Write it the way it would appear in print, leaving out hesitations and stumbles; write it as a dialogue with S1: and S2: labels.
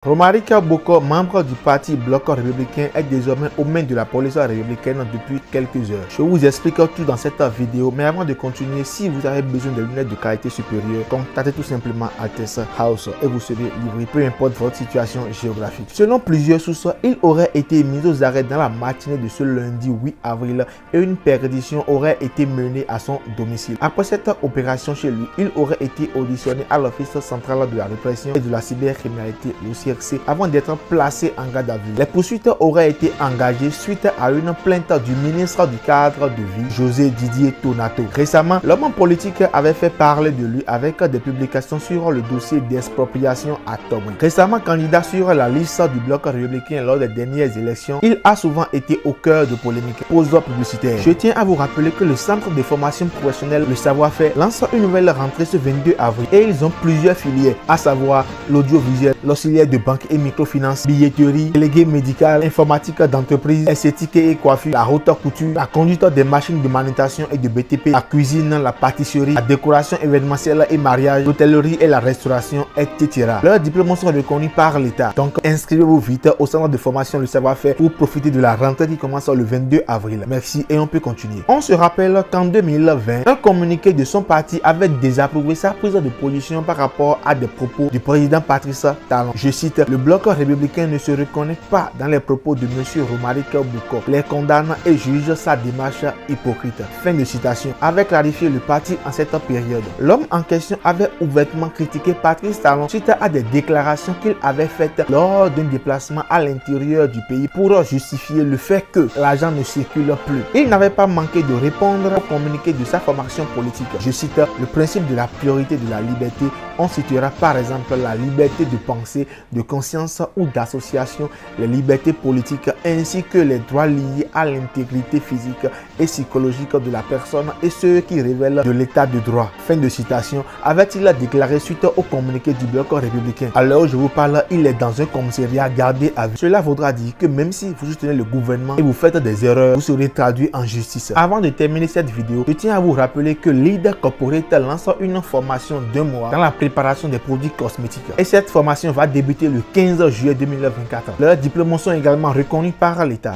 S1: Romaric Boko, membre du parti Bloc républicain, est désormais aux mains de la police républicaine depuis quelques heures. Je vous explique tout dans cette vidéo, mais avant de continuer, si vous avez besoin de lunettes de qualité supérieure, contactez tout simplement Altesse House et vous serez livré, peu importe votre situation géographique. Selon plusieurs sources, il aurait été mis aux arrêts dans la matinée de ce lundi 8 avril et une perquisition aurait été menée à son domicile. Après cette opération chez lui, il aurait été auditionné à l'Office central de la répression et de la cybercriminalité, avant d'être placé en garde à vue. Les poursuites auraient été engagées suite à une plainte du ministre du cadre de vie, José Didier Tonato. Récemment, l'homme politique avait fait parler de lui avec des publications sur le dossier d'expropriation à Tobri. Récemment candidat sur la liste du Bloc républicain lors des dernières élections, il a souvent été au cœur de polémiques. Pause publicitaire. Je tiens à vous rappeler que le Centre de formation professionnelle Le Savoir-Faire lance une nouvelle rentrée ce 22 avril et ils ont plusieurs filières, à savoir l'audiovisuel, l'auxiliaire de banque et microfinance, billetterie, délégué médical, informatique d'entreprise, esthétique et coiffure, la haute couture, la conduite des machines de manutention et de BTP, la cuisine, la pâtisserie, la décoration événementielle et mariage, l'hôtellerie et la restauration, etc. Leurs diplômes sont reconnus par l'État. Donc inscrivez-vous vite au centre de formation Le Savoir-Faire pour profiter de la rentrée qui commence le 22 avril. Merci et on peut continuer. On se rappelle qu'en 2020, un communiqué de son parti avait désapprouvé sa prise de position par rapport à des propos du président Patrice Talon. Je cite: le Bloc républicain ne se reconnaît pas dans les propos de M. Romaric Boko, les condamne et juge sa démarche hypocrite. Fin de citation. Avait clarifié le parti en cette période. L'homme en question avait ouvertement critiqué Patrice Talon suite à des déclarations qu'il avait faites lors d'un déplacement à l'intérieur du pays pour justifier le fait que l'argent ne circule plus. Il n'avait pas manqué de répondre au communiqué de sa formation politique. Je cite: le principe de la priorité de la liberté. On citera par exemple la liberté de penser, de conscience ou d'association, les libertés politiques ainsi que les droits liés à l'intégrité physique et psychologique de la personne et ceux qui révèlent de l'état de droit. Fin de citation, avait-il déclaré suite au communiqué du Bloc républicain. À l'heure où je vous parle, il est dans un commissariat gardé à vue. Cela voudra dire que même si vous soutenez le gouvernement et vous faites des erreurs, vous serez traduit en justice. Avant de terminer cette vidéo, je tiens à vous rappeler que Leader Corporate lance une formation d'1 mois dans la préparation des produits cosmétiques. Et cette formation va débuter le 15 juillet 2024. Leurs diplômes sont également reconnus par l'État.